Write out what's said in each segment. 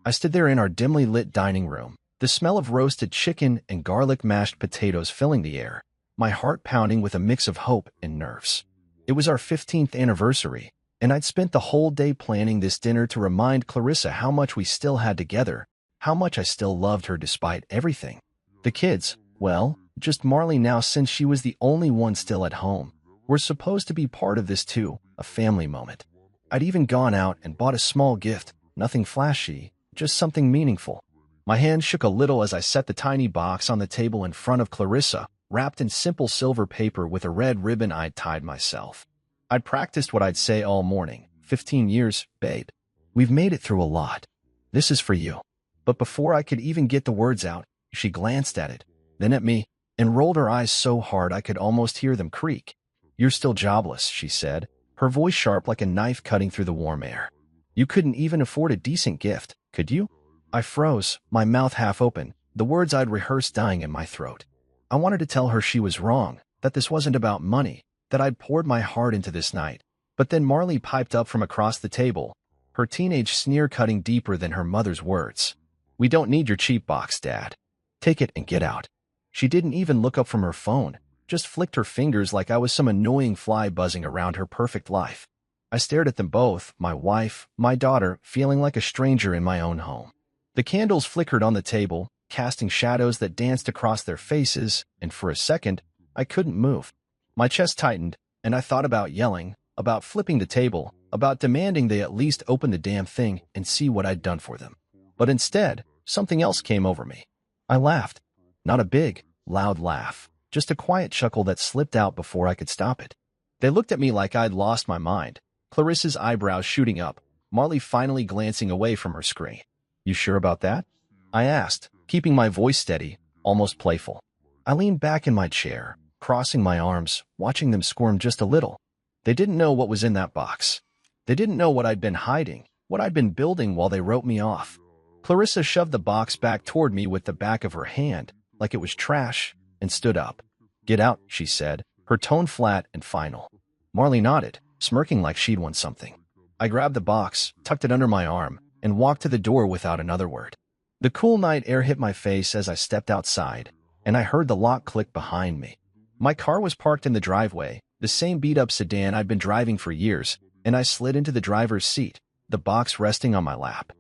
I stood there in our dimly lit dining room, the smell of roasted chicken and garlic mashed potatoes filling the air, my heart pounding with a mix of hope and nerves. It was our 15th anniversary, and I'd spent the whole day planning this dinner to remind Clarissa how much we still had together, how much I still loved her despite everything. The kids, well, just Marley now since she was the only one still at home, were supposed to be part of this too, a family moment. I'd even gone out and bought a small gift, nothing flashy, just something meaningful. My hand shook a little as I set the tiny box on the table in front of Clarissa, wrapped in simple silver paper with a red ribbon I'd tied myself. I'd practiced what I'd say all morning. 15 years, babe. We've made it through a lot. This is for you. But before I could even get the words out, she glanced at it, then at me, and rolled her eyes so hard I could almost hear them creak. You're still jobless, she said, her voice sharp like a knife cutting through the warm air. You couldn't even afford a decent gift, could you? I froze, my mouth half open, the words I'd rehearsed dying in my throat. I wanted to tell her she was wrong, that this wasn't about money, that I'd poured my heart into this night. But then Marley piped up from across the table, her teenage sneer cutting deeper than her mother's words. We don't need your cheap box, Dad. Take it and get out. She didn't even look up from her phone, just flicked her fingers like I was some annoying fly buzzing around her perfect life. I stared at them both, my wife, my daughter, feeling like a stranger in my own home. The candles flickered on the table, casting shadows that danced across their faces, and for a second, I couldn't move. My chest tightened, and I thought about yelling, about flipping the table, about demanding they at least open the damn thing and see what I'd done for them. But instead, something else came over me. I laughed. Not a big, loud laugh, just a quiet chuckle that slipped out before I could stop it. They looked at me like I'd lost my mind, Clarissa's eyebrows shooting up, Marley finally glancing away from her screen. You sure about that? I asked, keeping my voice steady, almost playful. I leaned back in my chair, crossing my arms, watching them squirm just a little. They didn't know what was in that box. They didn't know what I'd been hiding, what I'd been building while they wrote me off. Clarissa shoved the box back toward me with the back of her hand, like it was trash, and stood up. Get out, she said, her tone flat and final. Marley nodded, smirking like she'd won something. I grabbed the box, tucked it under my arm, and walked to the door without another word. The cool night air hit my face as I stepped outside, and I heard the lock click behind me. My car was parked in the driveway, the same beat-up sedan I'd been driving for years, and I slid into the driver's seat, the box resting on my lap.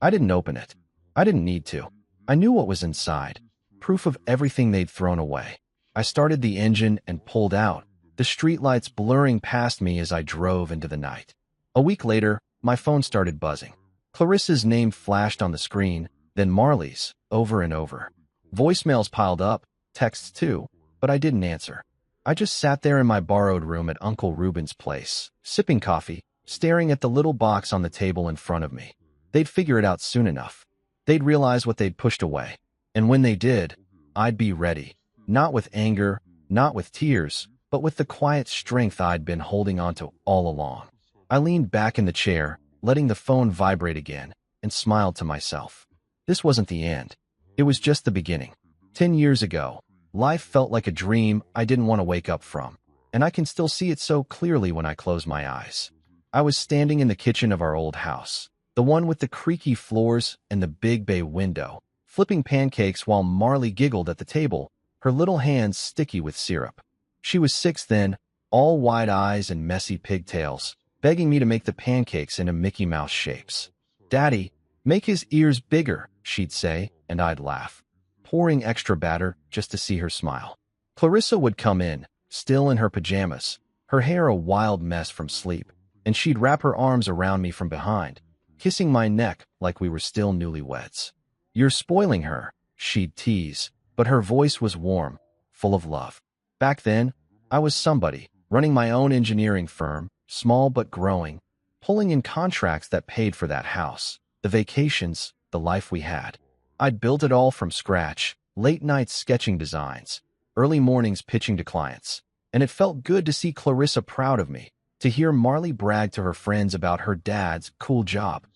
I didn't open it. I didn't need to. I knew what was inside, proof of everything they'd thrown away. I started the engine and pulled out, the streetlights blurring past me as I drove into the night. A week later, my phone started buzzing. Clarissa's name flashed on the screen, then Marley's, over and over. Voicemails piled up, texts too, but I didn't answer. I just sat there in my borrowed room at Uncle Reuben's place, sipping coffee, staring at the little box on the table in front of me. They'd figure it out soon enough. They'd realize what they'd pushed away. And when they did, I'd be ready. Not with anger, not with tears, but with the quiet strength I'd been holding onto all along. I leaned back in the chair, letting the phone vibrate again, and smiled to myself. This wasn't the end. It was just the beginning. 10 years ago, life felt like a dream I didn't want to wake up from, and I can still see it so clearly when I close my eyes. I was standing in the kitchen of our old house, the one with the creaky floors and the big bay window, flipping pancakes while Marley giggled at the table, her little hands sticky with syrup. She was 6 then, all wide eyes and messy pigtails, begging me to make the pancakes into Mickey Mouse shapes. Daddy, make his ears bigger, she'd say, and I'd laugh, pouring extra batter just to see her smile. Clarissa would come in, still in her pajamas, her hair a wild mess from sleep, and she'd wrap her arms around me from behind, kissing my neck like we were still newlyweds. You're spoiling her, she'd tease, but her voice was warm, full of love. Back then, I was somebody, running my own engineering firm, small but growing, pulling in contracts that paid for that house, the vacations, the life we had. I'd built it all from scratch, late nights sketching designs, early mornings pitching to clients, and it felt good to see Clarissa proud of me, to hear Marley brag to her friends about her dad's cool job.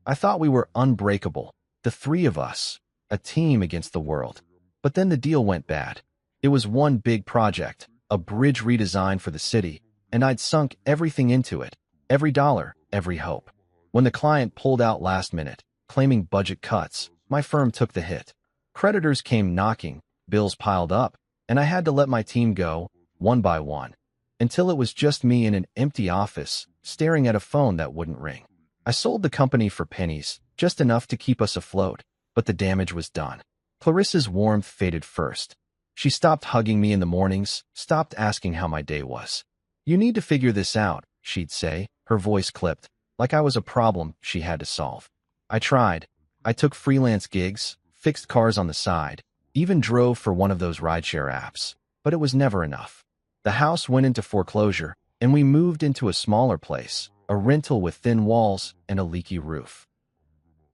I thought we were unbreakable, the 3 of us, a team against the world. But then the deal went bad. It was one big project, a bridge redesign for the city, and I'd sunk everything into it, every dollar, every hope. When the client pulled out last minute, claiming budget cuts. My firm took the hit. Creditors came knocking, bills piled up, and I had to let my team go, one by one, until it was just me in an empty office, staring at a phone that wouldn't ring. I sold the company for pennies, just enough to keep us afloat, but the damage was done. Clarissa's warmth faded first. She stopped hugging me in the mornings, stopped asking how my day was. "You need to figure this out," she'd say, her voice clipped, like I was a problem she had to solve. I tried. I took freelance gigs, fixed cars on the side, even drove for one of those rideshare apps, but it was never enough. The house went into foreclosure, and we moved into a smaller place, a rental with thin walls and a leaky roof.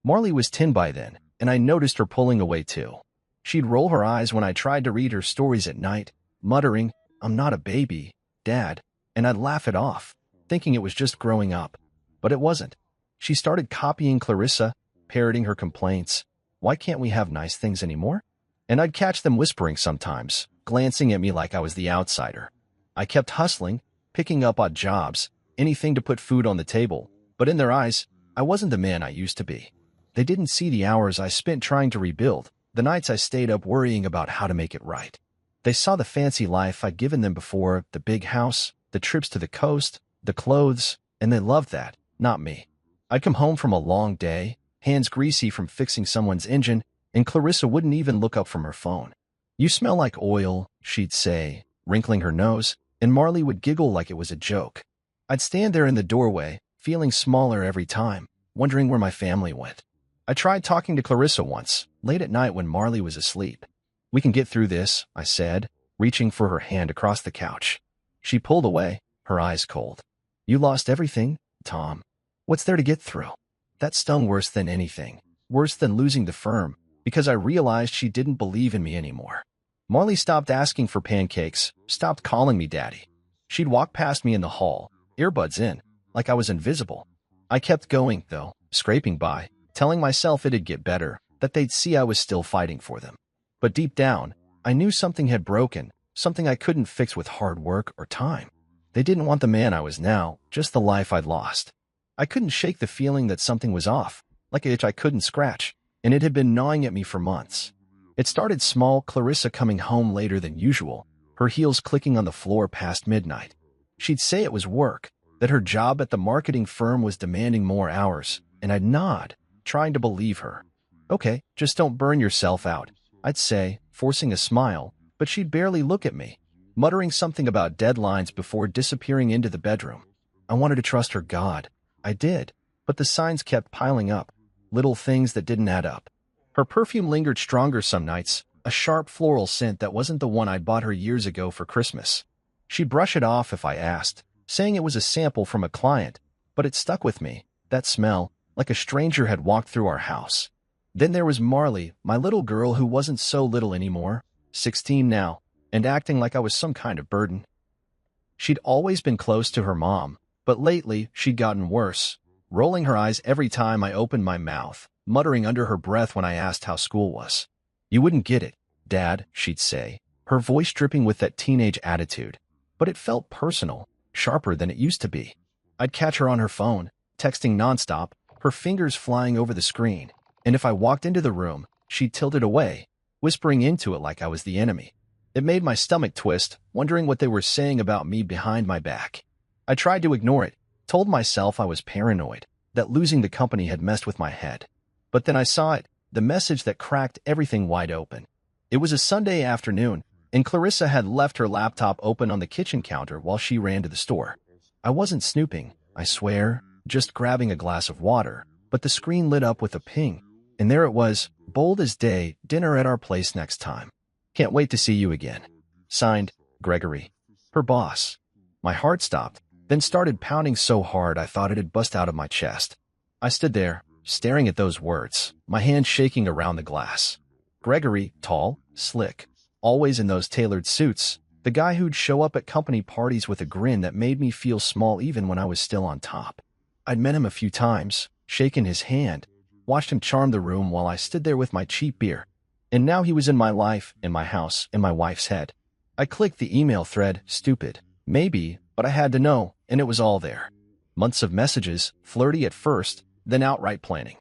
Marley was 10 by then, and I noticed her pulling away too. She'd roll her eyes when I tried to read her stories at night, muttering, "I'm not a baby, Dad," and I'd laugh it off, thinking it was just growing up. But it wasn't. She started copying Clarissa, parroting her complaints. "Why can't we have nice things anymore?" And I'd catch them whispering sometimes, glancing at me like I was the outsider. I kept hustling, picking up odd jobs, anything to put food on the table, but in their eyes, I wasn't the man I used to be. They didn't see the hours I spent trying to rebuild, the nights I stayed up worrying about how to make it right. They saw the fancy life I'd given them before, the big house, the trips to the coast, the clothes, and they loved that, not me. I'd come home from a long day, hands greasy from fixing someone's engine, and Clarissa wouldn't even look up from her phone. "You smell like oil," she'd say, wrinkling her nose, and Marley would giggle like it was a joke. I'd stand there in the doorway, feeling smaller every time, wondering where my family went. I tried talking to Clarissa once, late at night when Marley was asleep. "We can get through this," I said, reaching for her hand across the couch. She pulled away, her eyes cold. "You lost everything, Tom. What's there to get through?" That stung worse than anything, worse than losing the firm, because I realized she didn't believe in me anymore. Marley stopped asking for pancakes, stopped calling me daddy. She'd walk past me in the hall, earbuds in, like I was invisible. I kept going, though, scraping by, telling myself it'd get better, that they'd see I was still fighting for them. But deep down, I knew something had broken, something I couldn't fix with hard work or time. They didn't want the man I was now, just the life I'd lost. I couldn't shake the feeling that something was off, like an itch I couldn't scratch, and it had been gnawing at me for months. It started small, Clarissa coming home later than usual, her heels clicking on the floor past midnight. She'd say it was work, that her job at the marketing firm was demanding more hours, and I'd nod, trying to believe her. "Okay, just don't burn yourself out," I'd say, forcing a smile, but she'd barely look at me, muttering something about deadlines before disappearing into the bedroom. I wanted to trust her God. I did, but the signs kept piling up, little things that didn't add up. Her perfume lingered stronger some nights, a sharp floral scent that wasn't the one I'd bought her years ago for Christmas. She'd brush it off if I asked, saying it was a sample from a client, but it stuck with me, that smell, like a stranger had walked through our house. Then there was Marley, my little girl who wasn't so little anymore, 16 now, and acting like I was some kind of burden. She'd always been close to her mom, but lately she'd gotten worse, rolling her eyes every time I opened my mouth, muttering under her breath when I asked how school was. "You wouldn't get it, Dad," she'd say, her voice dripping with that teenage attitude. But it felt personal, sharper than it used to be. I'd catch her on her phone, texting nonstop, her fingers flying over the screen, and if I walked into the room, she'd tilt it away, whispering into it like I was the enemy. It made my stomach twist, wondering what they were saying about me behind my back. I tried to ignore it, told myself I was paranoid, that losing the company had messed with my head. But then I saw it, the message that cracked everything wide open. It was a Sunday afternoon, and Clarissa had left her laptop open on the kitchen counter while she ran to the store. I wasn't snooping, I swear, just grabbing a glass of water, but the screen lit up with a ping, and there it was, bold as day, "Dinner at our place next time. Can't wait to see you again." Signed, Gregory. Her boss. My heart stopped, then started pounding so hard I thought it had bust out of my chest. I stood there, staring at those words, my hand shaking around the glass. Gregory, tall, slick, always in those tailored suits, the guy who'd show up at company parties with a grin that made me feel small even when I was still on top. I'd met him a few times, shaken his hand, watched him charm the room while I stood there with my cheap beer. And now he was in my life, in my house, in my wife's head. I clicked the email thread, stupid, maybe, but I had to know, and it was all there. Months of messages, flirty at first, then outright planning.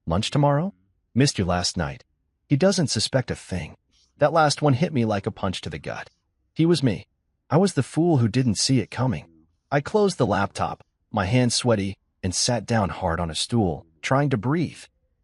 Lunch tomorrow? Missed you last night. He doesn't suspect a thing. That last one hit me like a punch to the gut. He was me. I was the fool who didn't see it coming. I closed the laptop, my hands sweaty, and sat down hard on a stool, trying to breathe.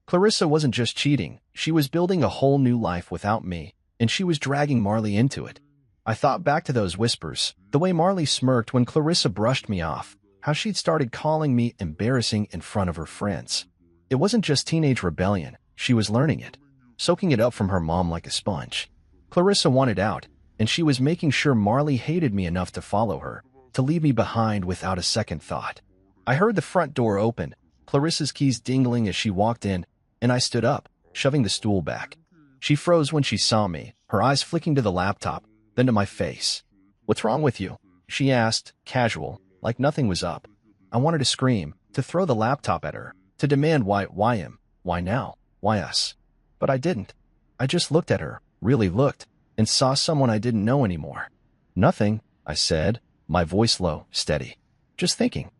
Clarissa wasn't just cheating, she was building a whole new life without me, and she was dragging Marley into it. I thought back to those whispers, the way Marley smirked when Clarissa brushed me off, how she'd started calling me embarrassing in front of her friends. It wasn't just teenage rebellion, she was learning it, soaking it up from her mom like a sponge. Clarissa wanted out, and she was making sure Marley hated me enough to follow her, to leave me behind without a second thought. I heard the front door open, Clarissa's keys dingling as she walked in, and I stood up, shoving the stool back. She froze when she saw me, her eyes flicking to the laptop, then to my face. "What's wrong with you?" she asked, casual, like nothing was up. I wanted to scream, to throw the laptop at her, to demand why him, why now, why us. But I didn't. I just looked at her, really looked, and saw someone I didn't know anymore. "Nothing," I said, my voice low, steady. "Just thinking."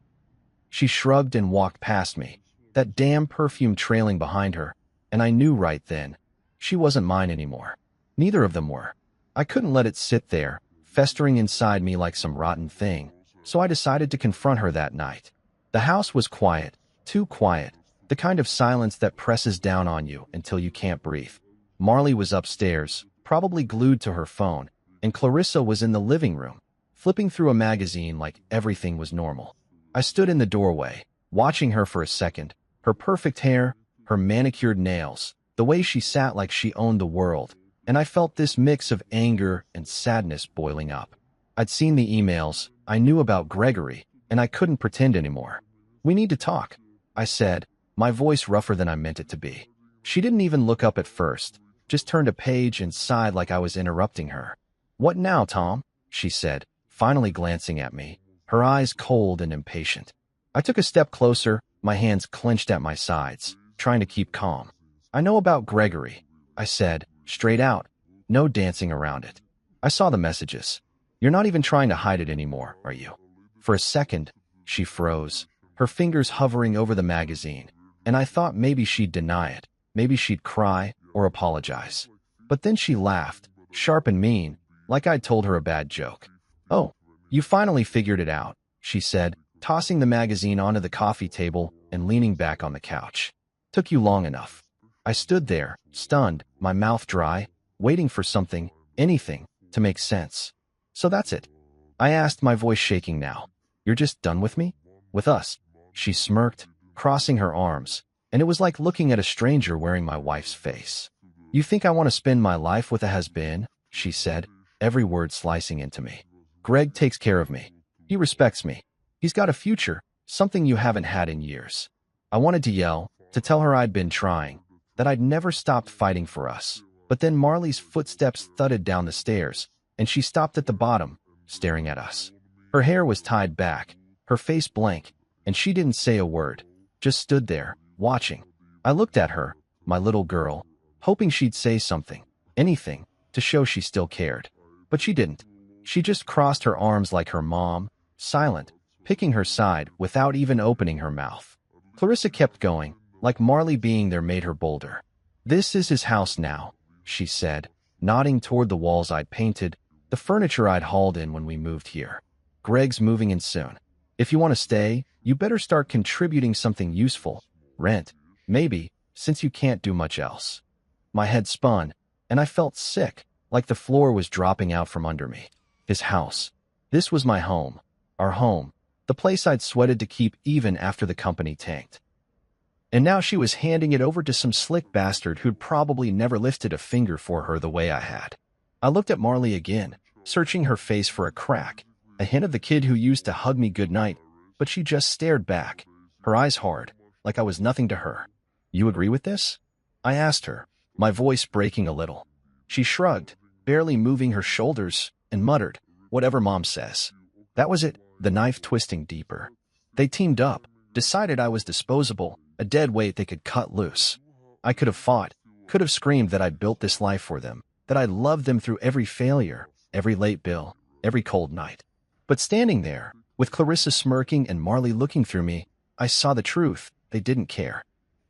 She shrugged and walked past me, that damn perfume trailing behind her, and I knew right then, she wasn't mine anymore. Neither of them were. I couldn't let it sit there, festering inside me like some rotten thing, so I decided to confront her that night. The house was quiet, too quiet, the kind of silence that presses down on you until you can't breathe. Marley was upstairs, probably glued to her phone, and Clarissa was in the living room, flipping through a magazine like everything was normal. I stood in the doorway, watching her for a second, her perfect hair, her manicured nails, the way she sat like she owned the world, and I felt this mix of anger and sadness boiling up. I'd seen the emails, I knew about Gregory, and I couldn't pretend anymore. "We need to talk," I said, my voice rougher than I meant it to be. She didn't even look up at first, just turned a page and sighed like I was interrupting her. "What now, Tom?" she said, finally glancing at me, her eyes cold and impatient. I took a step closer, my hands clenched at my sides, trying to keep calm. "I know about Gregory," I said, straight out, no dancing around it. "I saw the messages. You're not even trying to hide it anymore, are you?" For a second, she froze, her fingers hovering over the magazine, and I thought maybe she'd deny it, maybe she'd cry or apologize. But then she laughed, sharp and mean, like I'd told her a bad joke. "Oh, you finally figured it out," she said, tossing the magazine onto the coffee table and leaning back on the couch. "Took you long enough." I stood there, stunned, my mouth dry, waiting for something, anything, to make sense. "So that's it?" I asked, my voice shaking now. "You're just done with me? With us?" She smirked, crossing her arms, and it was like looking at a stranger wearing my wife's face. "You think I want to spend my life with a has-been?" she said, every word slicing into me. "Greg takes care of me. He respects me. He's got a future, something you haven't had in years." I wanted to yell, to tell her I'd been trying, that I'd never stopped fighting for us. But then Marley's footsteps thudded down the stairs, and she stopped at the bottom, staring at us. Her hair was tied back, her face blank, and she didn't say a word, just stood there, watching. I looked at her, my little girl, hoping she'd say something, anything, to show she still cared. But she didn't. She just crossed her arms like her mom, silent, picking her side without even opening her mouth. Clarissa kept going, like Marley being there made her bolder. "This is his house now," she said, nodding toward the walls I'd painted, the furniture I'd hauled in when we moved here. "Greg's moving in soon. If you want to stay, you better start contributing something useful. Rent, maybe, since you can't do much else." My head spun, and I felt sick, like the floor was dropping out from under me. His house. This was my home. Our home. The place I'd sweated to keep even after the company tanked. And now she was handing it over to some slick bastard who'd probably never lifted a finger for her the way I had. I looked at Marley again, searching her face for a crack, a hint of the kid who used to hug me goodnight, but she just stared back, her eyes hard, like I was nothing to her. "You agree with this?" I asked her, my voice breaking a little. She shrugged, barely moving her shoulders, and muttered, "Whatever Mom says." That was it, the knife twisting deeper. They teamed up, decided I was disposable, a dead weight they could cut loose. I could have fought, could have screamed that I'd built this life for them, that I loved them through every failure, every late bill, every cold night. But standing there, with Clarissa smirking and Marley looking through me, I saw the truth. They didn't care.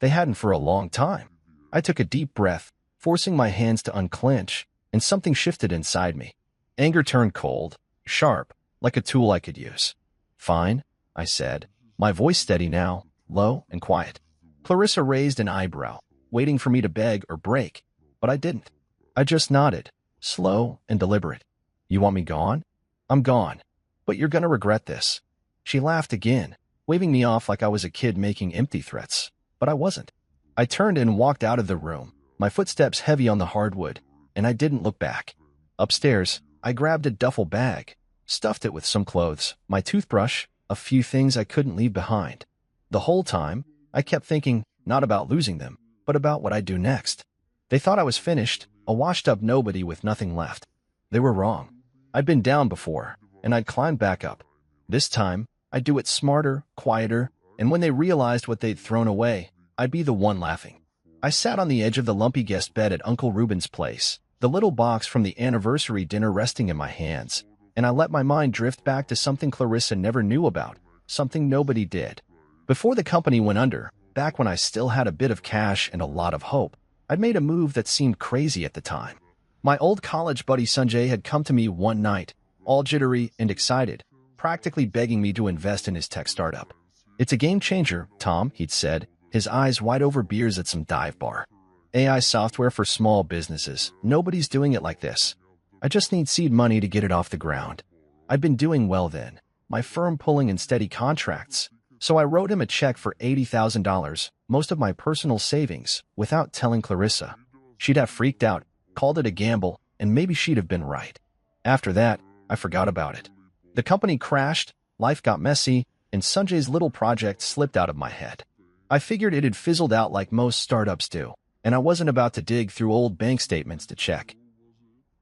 They hadn't for a long time. I took a deep breath, forcing my hands to unclench, and something shifted inside me. Anger turned cold, sharp, like a tool I could use. "Fine," I said, my voice steady now, low and quiet. Clarissa raised an eyebrow, waiting for me to beg or break, but I didn't. I just nodded, slow and deliberate. "You want me gone? I'm gone. But you're gonna regret this." She laughed again, waving me off like I was a kid making empty threats. But I wasn't. I turned and walked out of the room, my footsteps heavy on the hardwood, and I didn't look back. Upstairs, I grabbed a duffel bag, stuffed it with some clothes, my toothbrush, a few things I couldn't leave behind. The whole time, I kept thinking, not about losing them, but about what I'd do next. They thought I was finished, a washed-up nobody with nothing left. They were wrong. I'd been down before, and I'd climbed back up. This time, I'd do it smarter, quieter, and when they realized what they'd thrown away, I'd be the one laughing. I sat on the edge of the lumpy guest bed at Uncle Reuben's place, the little box from the anniversary dinner resting in my hands, and I let my mind drift back to something Clarissa never knew about, something nobody did. Before the company went under, back when I still had a bit of cash and a lot of hope, I'd made a move that seemed crazy at the time. My old college buddy Sanjay had come to me one night, all jittery and excited, practically begging me to invest in his tech startup. "It's a game changer, Tom," he'd said, his eyes wide over beers at some dive bar. "AI software for small businesses. Nobody's doing it like this. I just need seed money to get it off the ground." I'd been doing well then, my firm pulling in steady contracts, so I wrote him a check for $80,000, most of my personal savings, without telling Clarissa. She'd have freaked out, called it a gamble, and maybe she'd have been right. After that, I forgot about it. The company crashed, life got messy, and Sanjay's little project slipped out of my head. I figured it had fizzled out like most startups do, and I wasn't about to dig through old bank statements to check.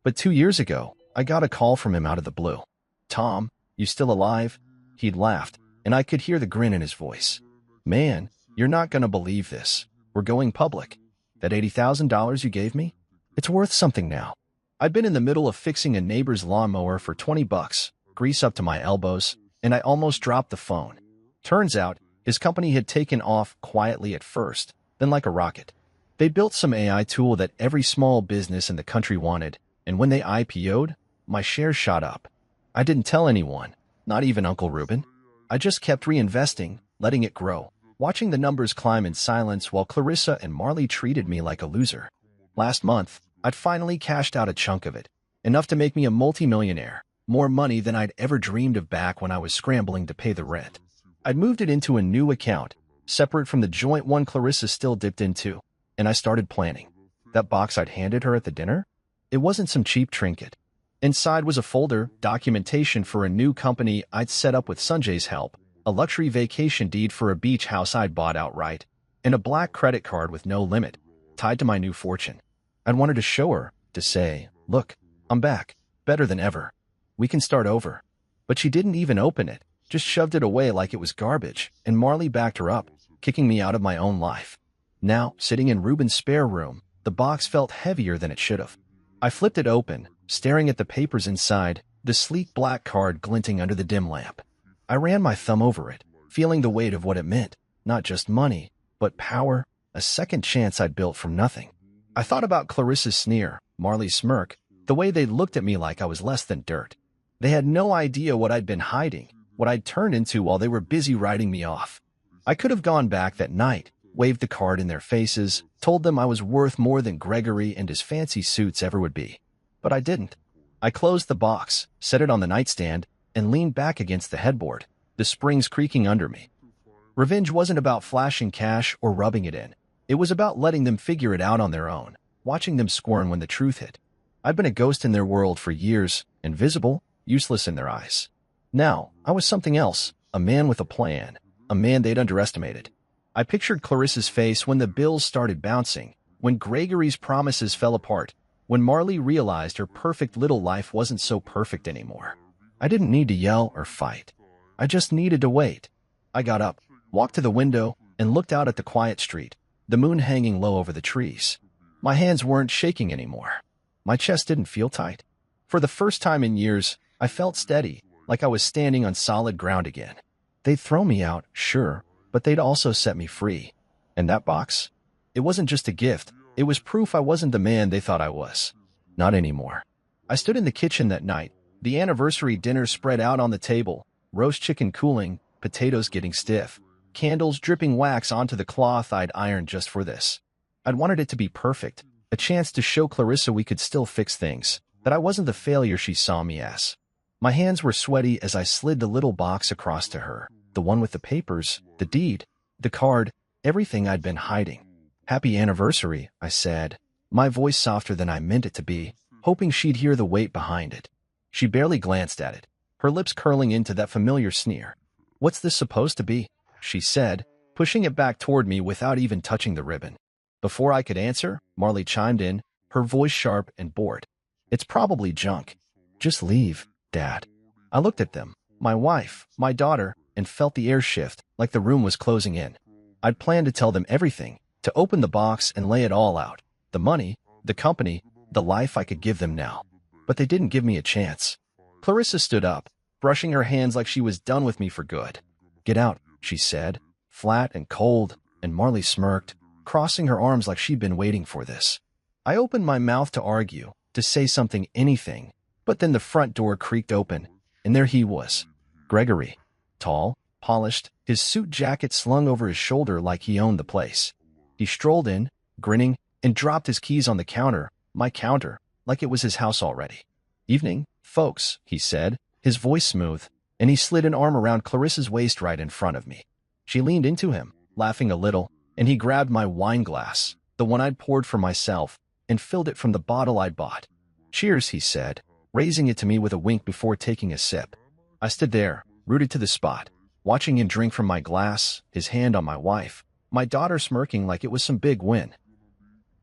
But 2 years ago, I got a call from him out of the blue. "Tom, you still alive?" He'd laughed, and I could hear the grin in his voice. "Man, you're not gonna believe this. We're going public. That $80,000 you gave me? It's worth something now." I'd been in the middle of fixing a neighbor's lawnmower for $20, grease up to my elbows, and I almost dropped the phone. Turns out, his company had taken off quietly at first, then like a rocket. They built some AI tool that every small business in the country wanted, and when they IPO'd, my shares shot up. I didn't tell anyone, not even Uncle Reuben. I just kept reinvesting, letting it grow, watching the numbers climb in silence while Clarissa and Marley treated me like a loser. Last month, I'd finally cashed out a chunk of it, enough to make me a multimillionaire, more money than I'd ever dreamed of back when I was scrambling to pay the rent. I'd moved it into a new account, separate from the joint one Clarissa still dipped into, and I started planning. That box I'd handed her at the dinner? It wasn't some cheap trinket. Inside was a folder, documentation for a new company I'd set up with Sanjay's help, a luxury vacation deed for a beach house I'd bought outright, and a black credit card with no limit, tied to my new fortune. I'd wanted to show her, to say, "Look, I'm back, better than ever. We can start over." But she didn't even open it, just shoved it away like it was garbage, and Marley backed her up, kicking me out of my own life. Now, sitting in Reuben's spare room, the box felt heavier than it should have. I flipped it open, staring at the papers inside, the sleek black card glinting under the dim lamp. I ran my thumb over it, feeling the weight of what it meant, not just money, but power, a second chance I'd built from nothing. I thought about Clarissa's sneer, Marley's smirk, the way they looked at me like I was less than dirt. They had no idea what I'd been hiding, what I'd turned into while they were busy writing me off. I could have gone back that night, waved the card in their faces, told them I was worth more than Gregory and his fancy suits ever would be. But I didn't. I closed the box, set it on the nightstand, and leaned back against the headboard, the springs creaking under me. Revenge wasn't about flashing cash or rubbing it in. It was about letting them figure it out on their own, watching them squirm when the truth hit. I'd been a ghost in their world for years, invisible, useless in their eyes. Now, I was something else, a man with a plan, a man they'd underestimated. I pictured Clarissa's face when the bills started bouncing, when Gregory's promises fell apart, when Marley realized her perfect little life wasn't so perfect anymore. I didn't need to yell or fight. I just needed to wait. I got up, walked to the window, and looked out at the quiet street, the moon hanging low over the trees. My hands weren't shaking anymore. My chest didn't feel tight. For the first time in years, I felt steady, like I was standing on solid ground again. They'd throw me out, sure, but they'd also set me free. And that box? It wasn't just a gift. It was proof I wasn't the man they thought I was. Not anymore. I stood in the kitchen that night, the anniversary dinner spread out on the table, roast chicken cooling, potatoes getting stiff, candles dripping wax onto the cloth I'd ironed just for this. I'd wanted it to be perfect, a chance to show Clarissa we could still fix things, that I wasn't the failure she saw me as. My hands were sweaty as I slid the little box across to her, the one with the papers, the deed, the card, everything I'd been hiding. "Happy anniversary," I said, my voice softer than I meant it to be, hoping she'd hear the weight behind it. She barely glanced at it, her lips curling into that familiar sneer. "What's this supposed to be?" she said, pushing it back toward me without even touching the ribbon. Before I could answer, Marley chimed in, her voice sharp and bored. "It's probably junk. Just leave, Dad." I looked at them, my wife, my daughter, and felt the air shift, like the room was closing in. I'd planned to tell them everything, to open the box and lay it all out. The money, the company, the life I could give them now. But they didn't give me a chance. Clarissa stood up, brushing her hands like she was done with me for good. "Get out," she said, flat and cold, and Marley smirked, crossing her arms like she'd been waiting for this. I opened my mouth to argue, to say something, anything, but then the front door creaked open, and there he was. Gregory. Tall, polished, his suit jacket slung over his shoulder like he owned the place. He strolled in, grinning, and dropped his keys on the counter, my counter, like it was his house already. "Evening, folks," he said, his voice smooth, and he slid an arm around Clarissa's waist right in front of me. She leaned into him, laughing a little, and he grabbed my wine glass, the one I'd poured for myself, and filled it from the bottle I'd bought. "Cheers," he said, raising it to me with a wink before taking a sip. I stood there, rooted to the spot, watching him drink from my glass, his hand on my wife, my daughter smirking like it was some big win.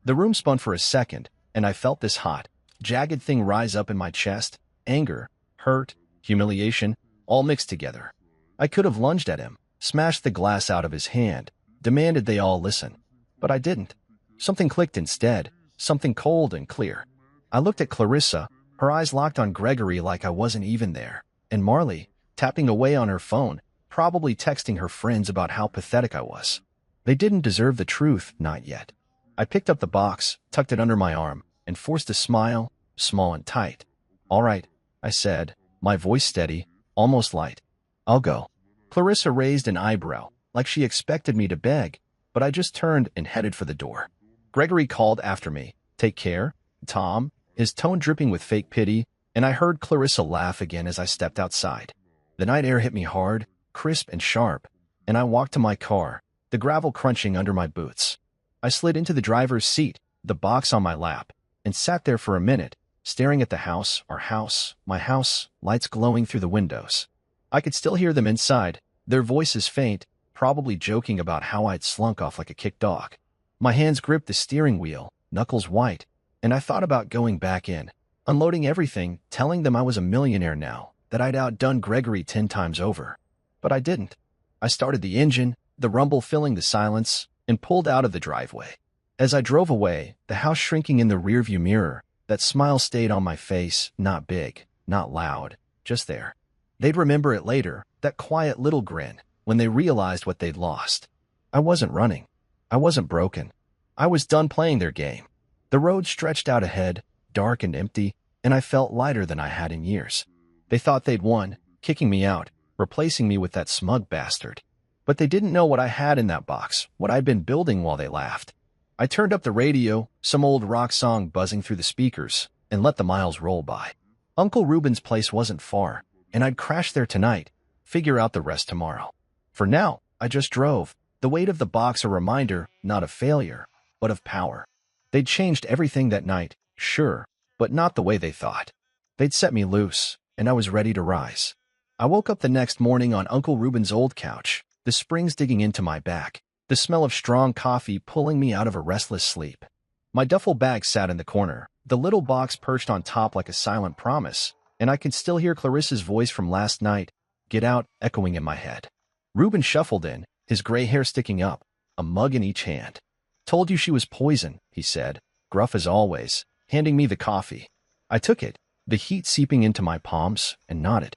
The room spun for a second, and I felt this hot, jagged thing rise up in my chest, anger, hurt, humiliation, all mixed together. I could have lunged at him, smashed the glass out of his hand, demanded they all listen. But I didn't. Something clicked instead, something cold and clear. I looked at Clarissa, her eyes locked on Gregory like I wasn't even there, and Marley, tapping away on her phone, probably texting her friends about how pathetic I was. They didn't deserve the truth, not yet. I picked up the box, tucked it under my arm, and forced a smile, small and tight. "All right," I said, my voice steady, almost light. "I'll go." Clarissa raised an eyebrow, like she expected me to beg, but I just turned and headed for the door. Gregory called after me, "Take care, Tom," his tone dripping with fake pity, and I heard Clarissa laugh again as I stepped outside. The night air hit me hard, crisp and sharp, and I walked to my car, the gravel crunching under my boots. I slid into the driver's seat, the box on my lap, and sat there for a minute, staring at the house, our house, my house, lights glowing through the windows. I could still hear them inside, their voices faint, probably joking about how I'd slunk off like a kicked dog. My hands gripped the steering wheel, knuckles white, and I thought about going back in, unloading everything, telling them I was a millionaire now, that I'd outdone Gregory 10 times over. But I didn't. I started the engine, the rumble filling the silence, and pulled out of the driveway. As I drove away, the house shrinking in the rearview mirror, that smile stayed on my face, not big, not loud, just there. They'd remember it later, that quiet little grin, when they realized what they'd lost. I wasn't running. I wasn't broken. I was done playing their game. The road stretched out ahead, dark and empty, and I felt lighter than I had in years. They thought they'd won, kicking me out, replacing me with that smug bastard. But they didn't know what I had in that box, what I'd been building while they laughed. I turned up the radio, some old rock song buzzing through the speakers, and let the miles roll by. Uncle Reuben's place wasn't far, and I'd crash there tonight, figure out the rest tomorrow. For now, I just drove, the weight of the box a reminder, not of failure, but of power. They'd changed everything that night, sure, but not the way they thought. They'd set me loose, and I was ready to rise. I woke up the next morning on Uncle Reuben's old couch, the springs digging into my back, the smell of strong coffee pulling me out of a restless sleep. My duffel bag sat in the corner, the little box perched on top like a silent promise, and I could still hear Clarissa's voice from last night, "Get out," echoing in my head. Reuben shuffled in, his gray hair sticking up, a mug in each hand. "Told you she was poison," he said, gruff as always, handing me the coffee. I took it, the heat seeping into my palms, and nodded.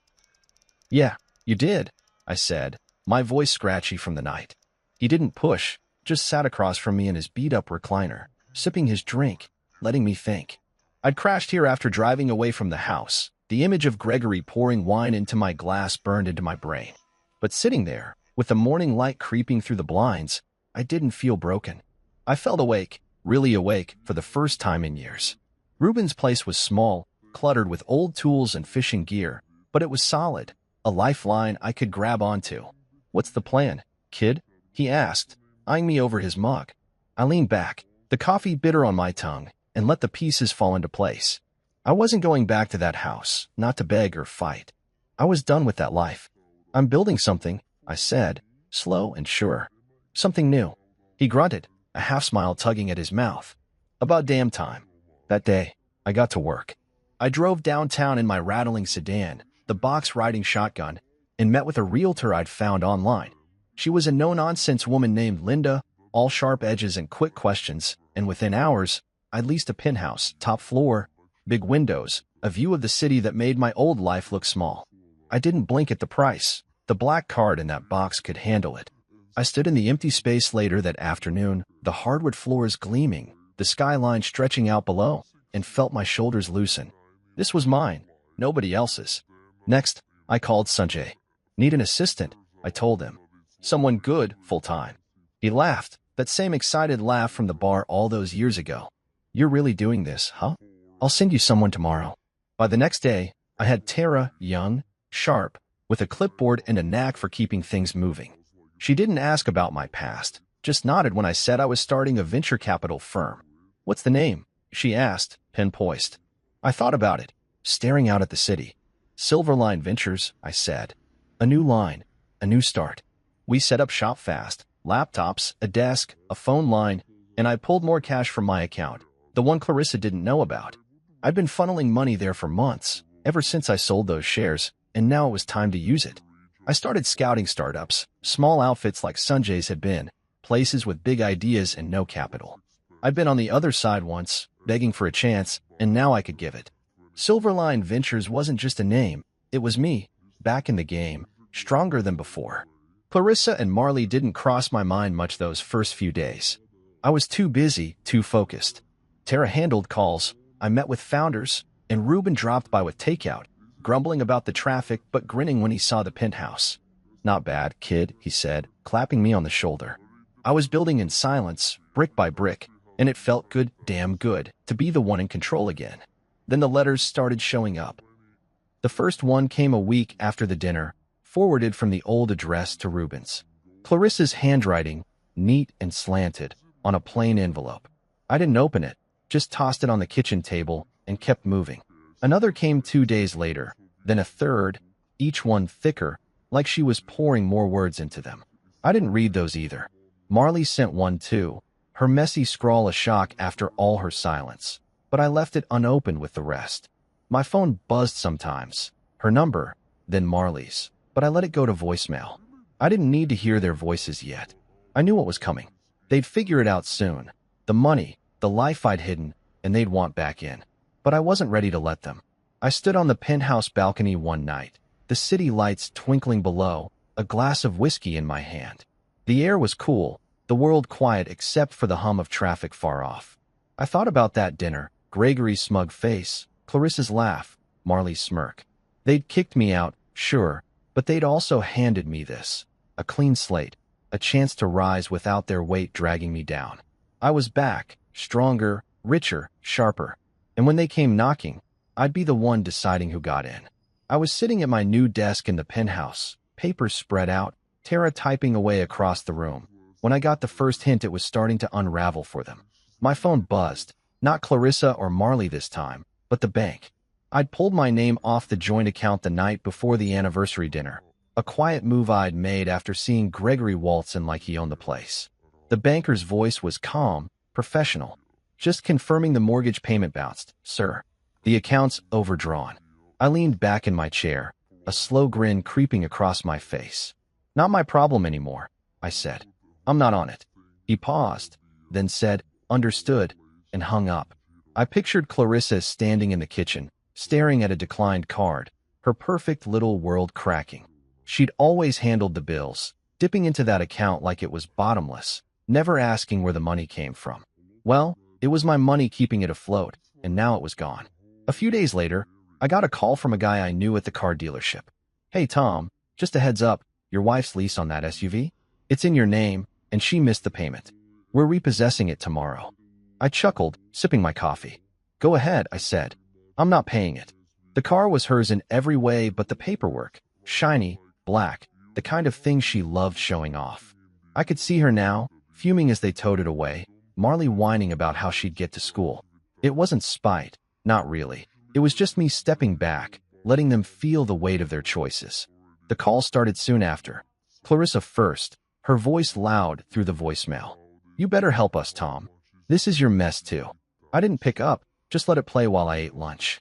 "Yeah, you did," I said, my voice scratchy from the night. He didn't push, just sat across from me in his beat-up recliner, sipping his drink, letting me think. I'd crashed here after driving away from the house. The image of Gregory pouring wine into my glass burned into my brain. But sitting there, with the morning light creeping through the blinds, I didn't feel broken. I felt awake, really awake, for the first time in years. Ruben's place was small, cluttered with old tools and fishing gear, but it was solid, a lifeline I could grab onto. "What's the plan, kid?" he asked, eyeing me over his mug. I leaned back, the coffee bitter on my tongue, and let the pieces fall into place. I wasn't going back to that house, not to beg or fight. I was done with that life. "I'm building something," I said, slow and sure. "Something new." He grunted, a half-smile tugging at his mouth. "About damn time." That day, I got to work. I drove downtown in my rattling sedan, the box-riding shotgun, and met with a realtor I'd found online. She was a no-nonsense woman named Linda, all sharp edges and quick questions, and within hours, I'd leased a penthouse, top floor, big windows, a view of the city that made my old life look small. I didn't blink at the price. The black card in that box could handle it. I stood in the empty space later that afternoon, the hardwood floors gleaming, the skyline stretching out below, and felt my shoulders loosen. This was mine, nobody else's. Next, I called Sanjay. "Need an assistant," I told him. "Someone good, full-time." He laughed, that same excited laugh from the bar all those years ago. "You're really doing this, huh? I'll send you someone tomorrow." By the next day, I had Tara, young, sharp, with a clipboard and a knack for keeping things moving. She didn't ask about my past, just nodded when I said I was starting a venture capital firm. "What's the name?" she asked, pen poised. I thought about it, staring out at the city. "Silverline Ventures," I said. "A new line, a new start." We set up shop fast, laptops, a desk, a phone line, and I pulled more cash from my account, the one Clarissa didn't know about. I'd been funneling money there for months, ever since I sold those shares, and now it was time to use it. I started scouting startups, small outfits like Sanjay's had been, places with big ideas and no capital. I'd been on the other side once, begging for a chance, and now I could give it. Silverline Ventures wasn't just a name, it was me, back in the game, stronger than before. Clarissa and Marley didn't cross my mind much those first few days. I was too busy, too focused. Tara handled calls, I met with founders, and Ruben dropped by with takeout, grumbling about the traffic but grinning when he saw the penthouse. "Not bad, kid," he said, clapping me on the shoulder. I was building in silence, brick by brick, and it felt good, damn good, to be the one in control again. Then the letters started showing up. The first one came a week after the dinner, forwarded from the old address to Ruben's. Clarissa's handwriting, neat and slanted, on a plain envelope. I didn't open it, just tossed it on the kitchen table and kept moving. Another came 2 days later, then a third, each one thicker, like she was pouring more words into them. I didn't read those either. Marley sent one too, her messy scrawl a shock after all her silence, but I left it unopened with the rest. My phone buzzed sometimes, her number, then Marley's, but I let it go to voicemail. I didn't need to hear their voices yet. I knew what was coming. They'd figure it out soon. The money, the life I'd hidden, and they'd want back in. But I wasn't ready to let them. I stood on the penthouse balcony one night, the city lights twinkling below, a glass of whiskey in my hand. The air was cool, the world quiet except for the hum of traffic far off. I thought about that dinner, Gregory's smug face, Clarissa's laugh, Marley's smirk. They'd kicked me out, sure, but they'd also handed me this. A clean slate, a chance to rise without their weight dragging me down. I was back, stronger, richer, sharper. And when they came knocking, I'd be the one deciding who got in. I was sitting at my new desk in the penthouse, papers spread out, Tara typing away across the room. When I got the first hint, it was starting to unravel for them. My phone buzzed, not Clarissa or Marley this time, but the bank. I'd pulled my name off the joint account the night before the anniversary dinner, a quiet move I'd made after seeing Gregory waltz in like he owned the place. The banker's voice was calm, professional. "Just confirming the mortgage payment bounced, sir. The account's overdrawn." I leaned back in my chair, a slow grin creeping across my face. "Not my problem anymore," I said. "I'm not on it." He paused, then said, "Understood," and hung up. I pictured Clarissa standing in the kitchen, staring at a declined card, her perfect little world cracking. She'd always handled the bills, dipping into that account like it was bottomless, never asking where the money came from. Well, it was my money keeping it afloat, and now it was gone. A few days later, I got a call from a guy I knew at the car dealership. "Hey Tom, just a heads up, your wife's lease on that SUV? It's in your name, and she missed the payment. We're repossessing it tomorrow." I chuckled, sipping my coffee. "Go ahead," I said. "I'm not paying it." The car was hers in every way but the paperwork. Shiny, black, the kind of thing she loved showing off. I could see her now, fuming as they towed it away, Marley whining about how she'd get to school. It wasn't spite, not really. It was just me stepping back, letting them feel the weight of their choices. The call started soon after. Clarissa first, her voice loud through the voicemail. "You better help us, Tom. This is your mess too." I didn't pick up, just let it play while I ate lunch.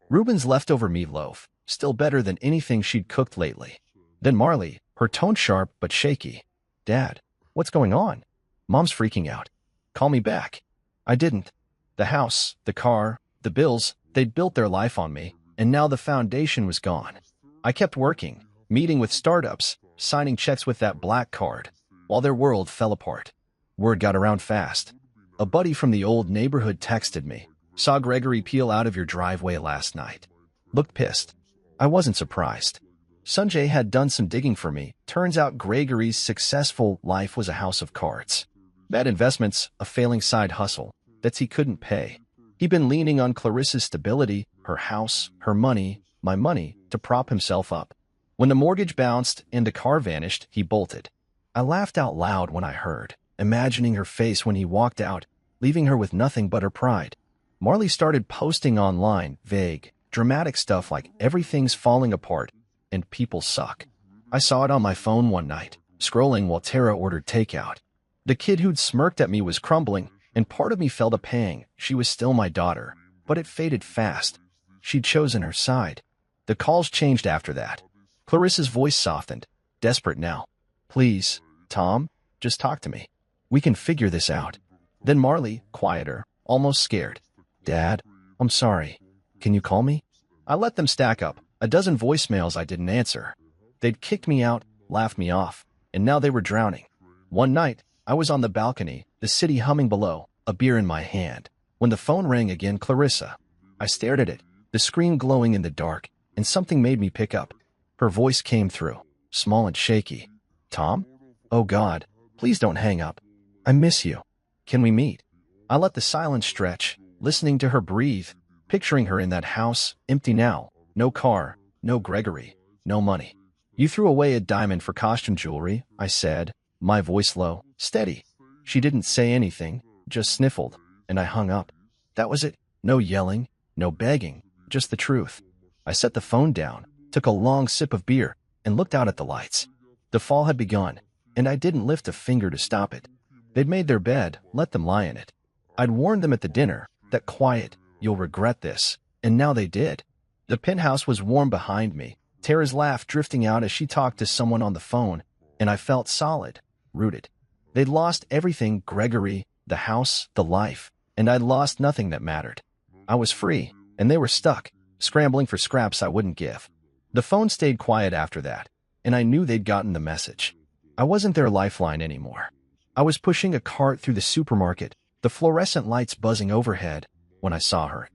Ruben's leftover meatloaf, still better than anything she'd cooked lately. Then Marley, her tone sharp but shaky. "Dad, what's going on?" "Mom's freaking out. Call me back." I didn't. The house, the car, the bills, they'd built their life on me, and now the foundation was gone. I kept working, meeting with startups, signing checks with that black card, while their world fell apart. Word got around fast. A buddy from the old neighborhood texted me. "Saw Gregory peel out of your driveway last night. Looked pissed." I wasn't surprised. Sanjay had done some digging for me. Turns out Gregory's successful life was a house of cards. Bad investments, a failing side hustle, debts he couldn't pay. He'd been leaning on Clarissa's stability, her house, her money, my money, to prop himself up. When the mortgage bounced and the car vanished, he bolted. I laughed out loud when I heard, imagining her face when he walked out, leaving her with nothing but her pride. Marley started posting online, vague, dramatic stuff like everything's falling apart and people suck. I saw it on my phone one night, scrolling while Tara ordered takeout. The kid who'd smirked at me was crumbling, and part of me felt a pang. She was still my daughter, but it faded fast. She'd chosen her side. The calls changed after that. Clarissa's voice softened, desperate now. "Please, Tom, just talk to me. We can figure this out." Then Marley, quieter, almost scared. "Dad, I'm sorry. Can you call me?" I let them stack up, a dozen voicemails I didn't answer. They'd kicked me out, laughed me off, and now they were drowning. One night, I was on the balcony, the city humming below, a beer in my hand, when the phone rang again. Clarissa. I stared at it, the screen glowing in the dark, and something made me pick up. Her voice came through, small and shaky. "Tom? Oh God, please don't hang up. I miss you. Can we meet?" I let the silence stretch, listening to her breathe, picturing her in that house, empty now, no car, no Gregory, no money. "You threw away a diamond for costume jewelry," I said, my voice low, steady. She didn't say anything, just sniffled, and I hung up. That was it. No yelling, no begging, just the truth. I set the phone down, took a long sip of beer, and looked out at the lights. The fall had begun, and I didn't lift a finger to stop it. They'd made their bed, let them lie in it. I'd warned them at the dinner, that quiet, "You'll regret this," and now they did. The penthouse was warm behind me, Tara's laugh drifting out as she talked to someone on the phone, and I felt solid, rooted. They'd lost everything: Gregory, the house, the life, and I'd lost nothing that mattered. I was free, and they were stuck, scrambling for scraps I wouldn't give. The phone stayed quiet after that, and I knew they'd gotten the message. I wasn't their lifeline anymore. I was pushing a cart through the supermarket, the fluorescent lights buzzing overhead, when I saw her.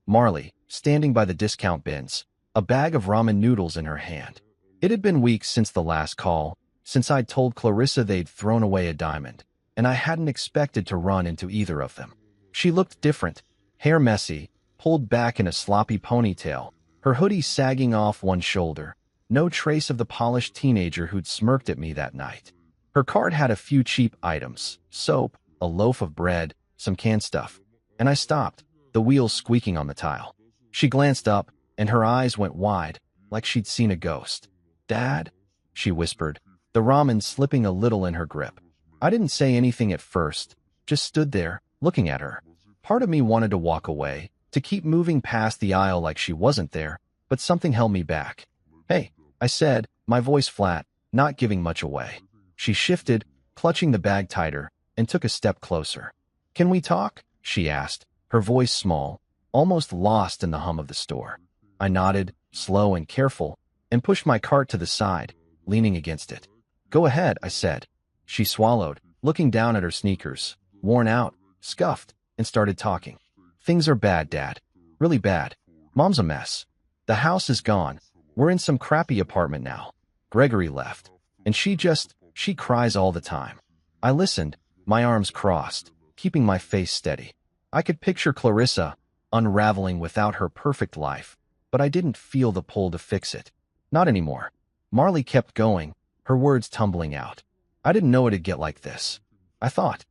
Marley, standing by the discount bins, a bag of ramen noodles in her hand. It had been weeks since the last call, since I'd told Clarissa they'd thrown away a diamond, and I hadn't expected to run into either of them. She looked different, hair messy, pulled back in a sloppy ponytail, her hoodie sagging off one shoulder, no trace of the polished teenager who'd smirked at me that night. Her cart had a few cheap items: soap, a loaf of bread, some canned stuff. And I stopped, the wheels squeaking on the tile. She glanced up, and her eyes went wide, like she'd seen a ghost. "Dad?" she whispered, the ramen slipping a little in her grip. I didn't say anything at first, just stood there, looking at her. Part of me wanted to walk away, to keep moving past the aisle like she wasn't there, but something held me back. "Hey," I said, my voice flat, not giving much away. She shifted, clutching the bag tighter, and took a step closer. "Can we talk?" she asked, her voice small, almost lost in the hum of the store. I nodded, slow and careful, and pushed my cart to the side, leaning against it. "Go ahead," I said. She swallowed, looking down at her sneakers, worn out, scuffed, and started talking. Things are bad, Dad. Really bad. Mom's a mess. The house is gone. We're in some crappy apartment now. Gregory left. And she cries all the time. I listened, my arms crossed, keeping my face steady. I could picture Clarissa unraveling without her perfect life, but I didn't feel the pull to fix it. Not anymore. Marley kept going, her words tumbling out. I didn't know it'd get like this. I thought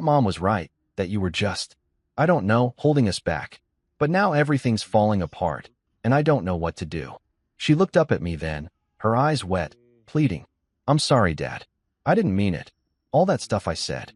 Mom was right, that you were just, I don't know, holding us back. But now everything's falling apart, and I don't know what to do. She looked up at me then, her eyes wet, pleading. I'm sorry, Dad. I didn't mean it. All that stuff I said.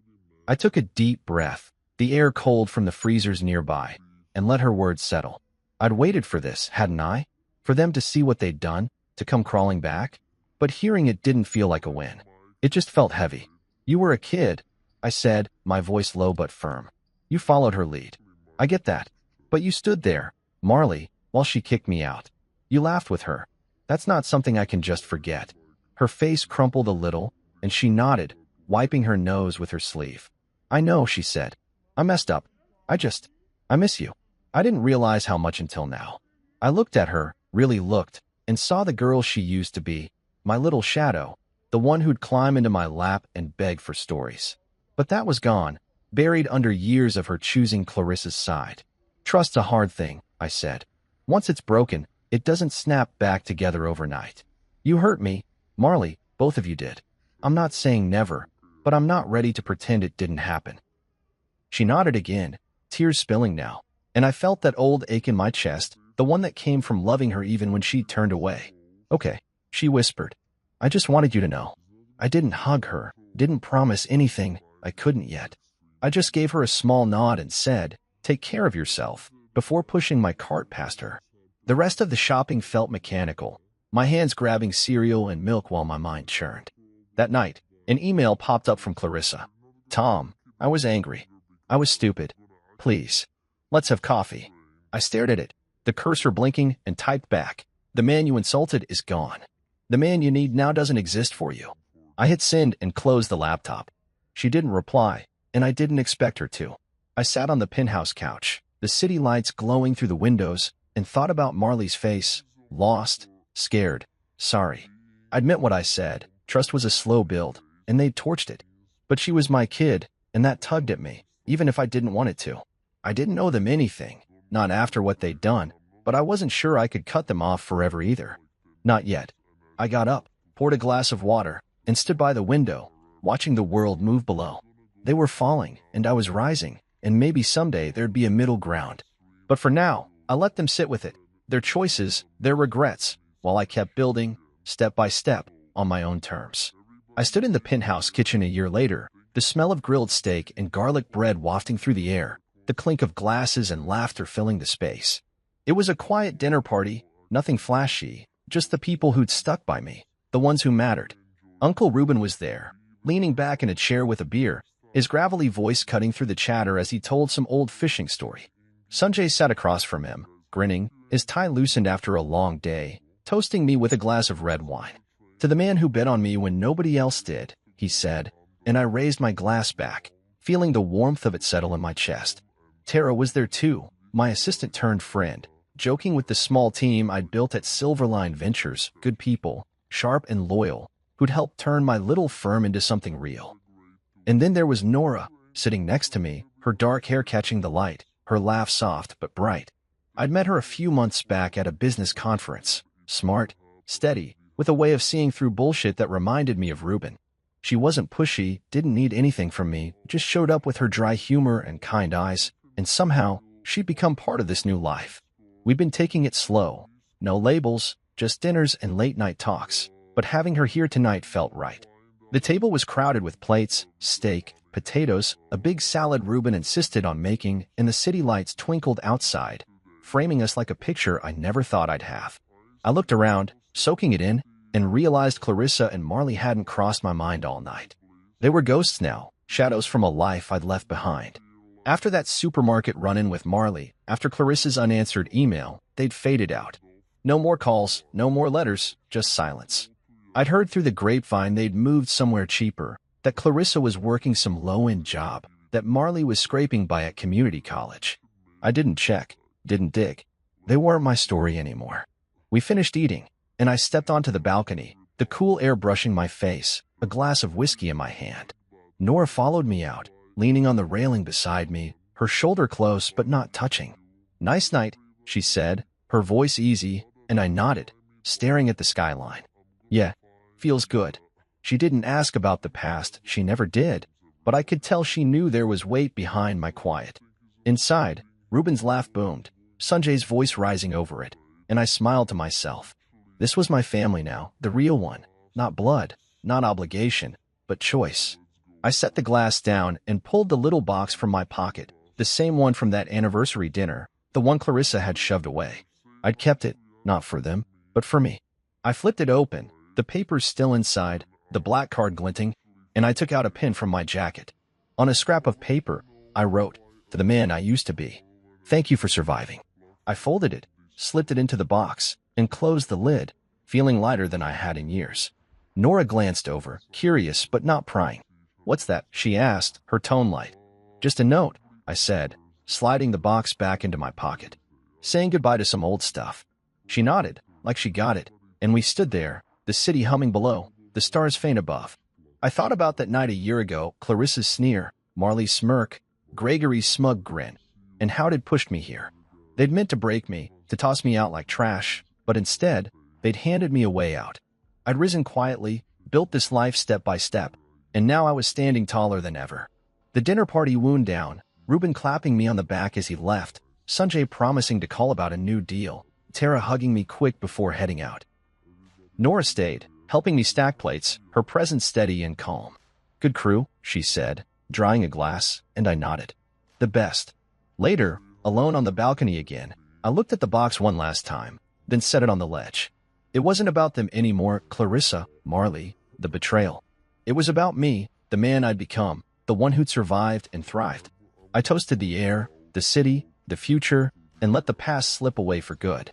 I took a deep breath, the air cold from the freezers nearby, and let her words settle. I'd waited for this, hadn't I? For them to see what they'd done, to come crawling back? But hearing it didn't feel like a win. It just felt heavy. You were a kid, I said, my voice low but firm. You followed her lead. I get that. But you stood there, Marley, while she kicked me out. You laughed with her. That's not something I can just forget. Her face crumpled a little, and she nodded, wiping her nose with her sleeve. I know, she said. I messed up. I miss you. I didn't realize how much until now. I looked at her, really looked, and saw the girl she used to be, my little shadow, the one who'd climb into my lap and beg for stories. But that was gone, buried under years of her choosing Clarissa's side. Trust's a hard thing, I said. Once it's broken, it doesn't snap back together overnight. You hurt me, Marley, both of you did. I'm not saying never, but I'm not ready to pretend it didn't happen. She nodded again, tears spilling now, and I felt that old ache in my chest, the one that came from loving her even when she turned away. Okay, she whispered. I just wanted you to know. I didn't hug her, didn't promise anything, I couldn't yet. I just gave her a small nod and said, take care of yourself, before pushing my cart past her. The rest of the shopping felt mechanical, my hands grabbing cereal and milk while my mind churned. That night, an email popped up from Clarissa. Tom, I was angry. I was stupid. Please, let's have coffee. I stared at it, the cursor blinking, and typed back. The man you insulted is gone. The man you need now doesn't exist for you. I hit send and closed the laptop. She didn't reply, and I didn't expect her to. I sat on the penthouse couch, the city lights glowing through the windows, and thought about Marley's face, lost, scared, sorry. I'd meant what I said. Trust was a slow build, and they'd torched it. But she was my kid, and that tugged at me, even if I didn't want it to. I didn't owe them anything, not after what they'd done, but I wasn't sure I could cut them off forever either. Not yet. I got up, poured a glass of water, and stood by the window, watching the world move below. They were falling, and I was rising, and maybe someday there'd be a middle ground. But for now, I let them sit with it, their choices, their regrets, while I kept building, step by step, on my own terms. I stood in the penthouse kitchen a year later, the smell of grilled steak and garlic bread wafting through the air, the clink of glasses and laughter filling the space. It was a quiet dinner party, nothing flashy, just the people who'd stuck by me, the ones who mattered. Uncle Reuben was there, leaning back in a chair with a beer, his gravelly voice cutting through the chatter as he told some old fishing story. Sanjay sat across from him, grinning, his tie loosened after a long day, toasting me with a glass of red wine. To the man who bet on me when nobody else did, he said, and I raised my glass back, feeling the warmth of it settle in my chest. Tara was there too, my assistant-turned-friend, joking with the small team I'd built at Silverline Ventures, good people, sharp and loyal, who'd helped turn my little firm into something real. And then there was Nora, sitting next to me, her dark hair catching the light, her laugh soft but bright. I'd met her a few months back at a business conference, smart, steady, with a way of seeing through bullshit that reminded me of Reuben. She wasn't pushy, didn't need anything from me, just showed up with her dry humor and kind eyes, and somehow, she'd become part of this new life. We'd been taking it slow, no labels, just dinners and late-night talks, but having her here tonight felt right. The table was crowded with plates, steak, potatoes, a big salad Reuben insisted on making, and the city lights twinkled outside, framing us like a picture I never thought I'd have. I looked around, soaking it in, and realized Clarissa and Marley hadn't crossed my mind all night. They were ghosts now, shadows from a life I'd left behind. After that supermarket run-in with Marley, after Clarissa's unanswered email, they'd faded out. No more calls, no more letters, just silence. I'd heard through the grapevine they'd moved somewhere cheaper, That Clarissa was working some low-end job that Marley was scraping by at community college. I didn't check, didn't dig. They weren't my story anymore. We finished eating, and I stepped onto the balcony, the cool air brushing my face, a glass of whiskey in my hand. Nora followed me out, leaning on the railing beside me, her shoulder close but not touching. "Nice night," she said, her voice easy, and I nodded, staring at the skyline. "Yeah, feels good." She didn't ask about the past, she never did, but I could tell she knew there was weight behind my quiet. Inside, Ruben's laugh boomed, Sanjay's voice rising over it, and I smiled to myself. This was my family now, the real one, not blood, not obligation, but choice. I set the glass down and pulled the little box from my pocket, the same one from that anniversary dinner, the one Clarissa had shoved away. I'd kept it, not for them, but for me. I flipped it open, the papers still inside, the black card glinting, and I took out a pen from my jacket. On a scrap of paper, I wrote, "To the man I used to be. Thank you for surviving." I folded it, slipped it into the box, and closed the lid, feeling lighter than I had in years. Nora glanced over, curious but not prying. "What's that?" she asked, her tone light. "Just a note," I said, sliding the box back into my pocket. "Saying goodbye to some old stuff." She nodded, like she got it, and we stood there, the city humming below, the stars faint above. I thought about that night a year ago, Clarissa's sneer, Marley's smirk, Gregory's smug grin, and how it pushed me here. They'd meant to break me, to toss me out like trash, but instead, they'd handed me a way out. I'd risen quietly, built this life step by step, and now I was standing taller than ever. The dinner party wound down, Ruben clapping me on the back as he left, Sanjay promising to call about a new deal, Tara hugging me quick before heading out. Nora stayed, helping me stack plates, her presence steady and calm. "Good crew," she said, drying a glass, and I nodded. "The best." Later, alone on the balcony again, I looked at the box one last time, then set it on the ledge. It wasn't about them anymore, Clarissa, Marley, the betrayal. It was about me, the man I'd become, the one who'd survived and thrived. I toasted the air, the city, the future, and let the past slip away for good.